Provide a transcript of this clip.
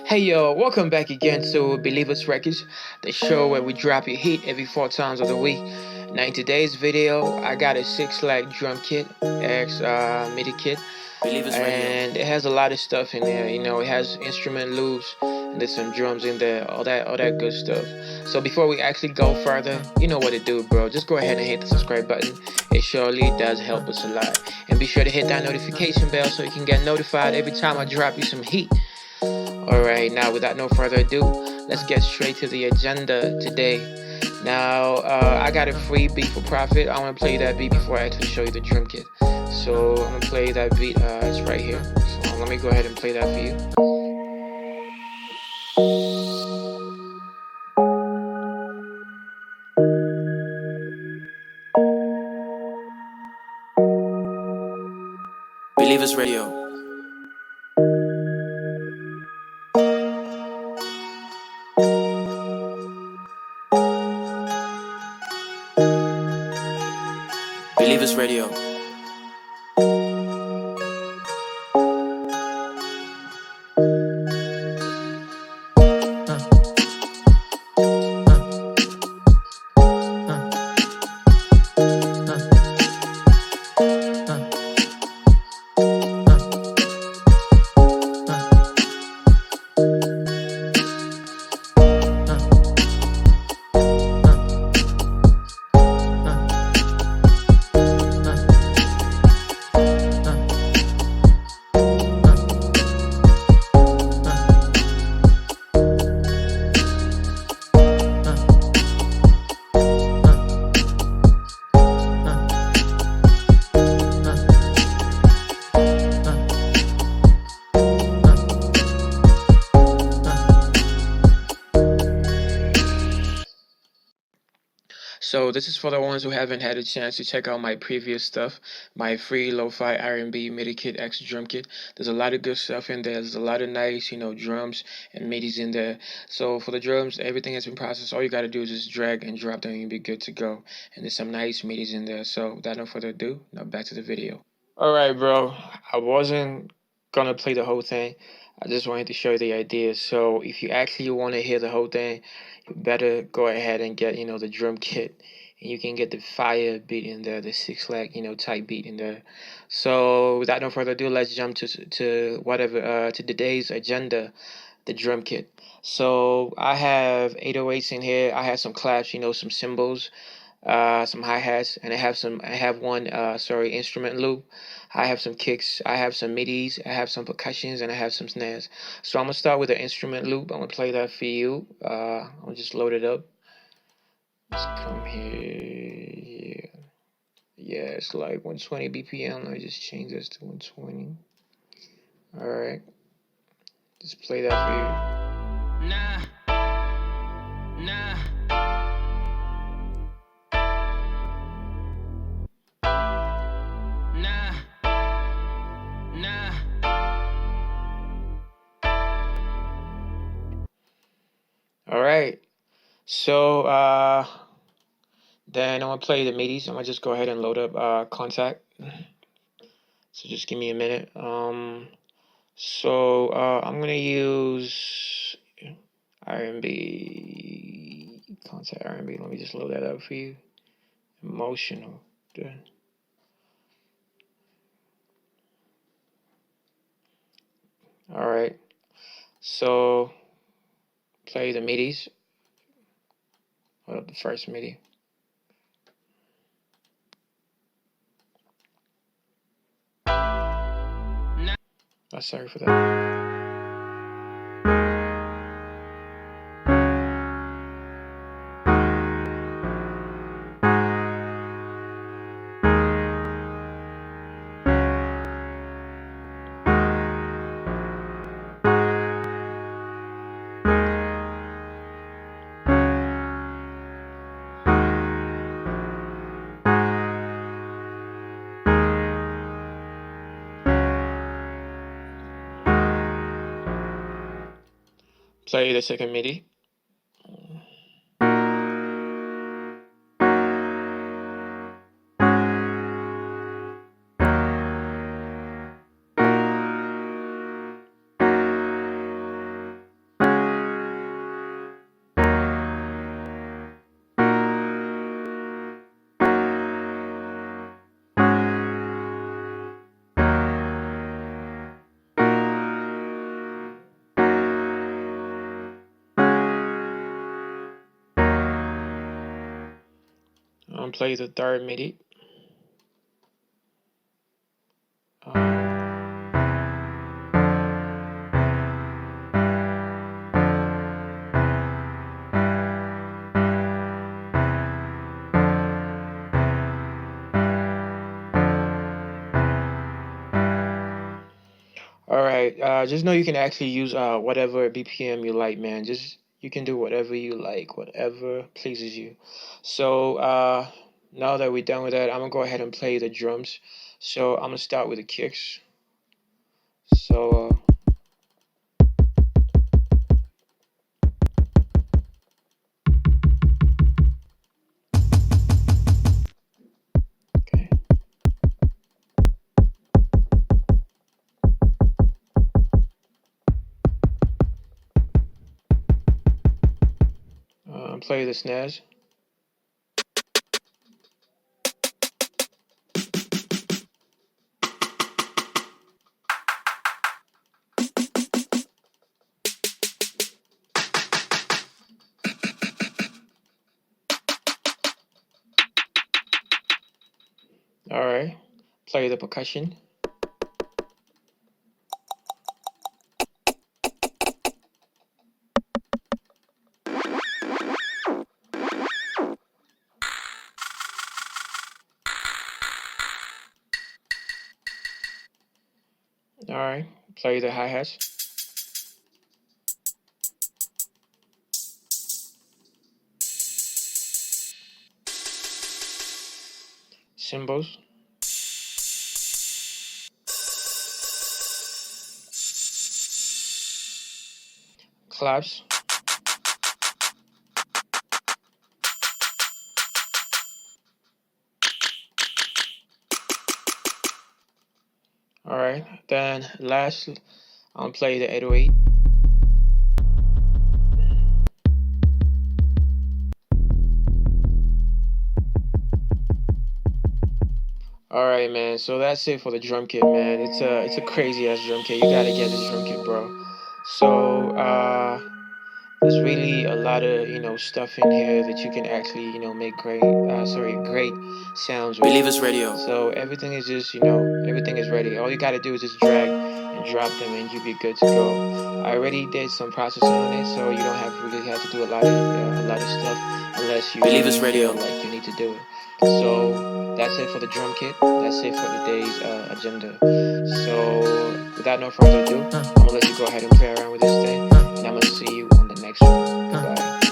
Hey yo, welcome back again to Believers Records, the show where we drop your heat every 4 times of the week. Now in today's video, I got a 6LACK drum kit, X Midi kit, and it has a lot of stuff in there. You know, it has instrument loops, and there's some drums in there, all that good stuff. So before we actually go further, you know what to do, bro. Just go ahead and hit the subscribe button. It surely does help us a lot. And be sure to hit that notification bell so you can get notified every time I drop you some heat. Alright, now without no further ado, let's get straight to the agenda today. Now, I got a free beat for profit. I want to play that beat before I actually show you the drum kit. So I'm going to play that beat, it's right here. So let me go ahead and play that for you. Believers Radio. Believers Radio. So this is for the ones who haven't had a chance to check out my previous stuff, my free lo-fi R&B MIDI kit X drum kit. There's a lot of good stuff in there. There's a lot of nice, drums and midis in there. So for the drums, everything has been processed. All you got to do is just drag and drop them and you'll be good to go. And there's some nice midis in there. So without no further ado, now back to the video. All right, bro. I wasn't gonna play the whole thing. I just wanted to show you the idea. So if you actually want to hear the whole thing, you better go ahead and get, the drum kit. And you can get the fire beat in there, the 6LACK, type beat in there. So without no further ado, let's jump to today's agenda, the drum kit. So I have 808s in here. I have some claps, some cymbals, some hi-hats, and I have one instrument loop. I have some kicks, I have some midis, I have some percussions, and I have some snares. So I'm gonna start with the instrument loop. I'm gonna play that for you. I'll just load it up. Let's come here. Yeah, it's like 120 BPM. Let me just change this to 120. Alright. Just play that for you. Nah. Alright. So then I'm gonna play the midis. I'm gonna just go ahead and load up Contact. So just give me a minute. So I'm gonna use R&B, Contact R&B. Let me just load that up for you. Emotional. Alright. So play the midis. Hold up the first MIDI. Oh, sorry for that. Play the second MIDI. Play the third MIDI. All right, just know you can actually use whatever BPM you like, man. You can do whatever you like, whatever pleases you. So now that we're done with that, I'm gonna go ahead and play the drums. So I'm gonna start with the kicks. So okay. Play the snares. All right. Play the percussion. All right. Play the hi-hats. Cymbals. Claps. All right. Then last, I'll play the 808. All right, man. So that's it for the drum kit, man. It's a crazy ass drum kit. You gotta get this drum kit, bro. So there's really a lot of stuff in here that you can actually make great sounds with. Believers Radio. So everything is just everything is ready. All you gotta do is just drag and drop them, and you'll be good to go. I already did some processing on it, so you don't really have to do a lot of stuff unless you Believers Radio. feel like you need to do it. So that's it for the drum kit. That's it for today's agenda. So without no further ado, I'm gonna let you go ahead and play around with this thing, and I'm gonna see you on the next one. Goodbye.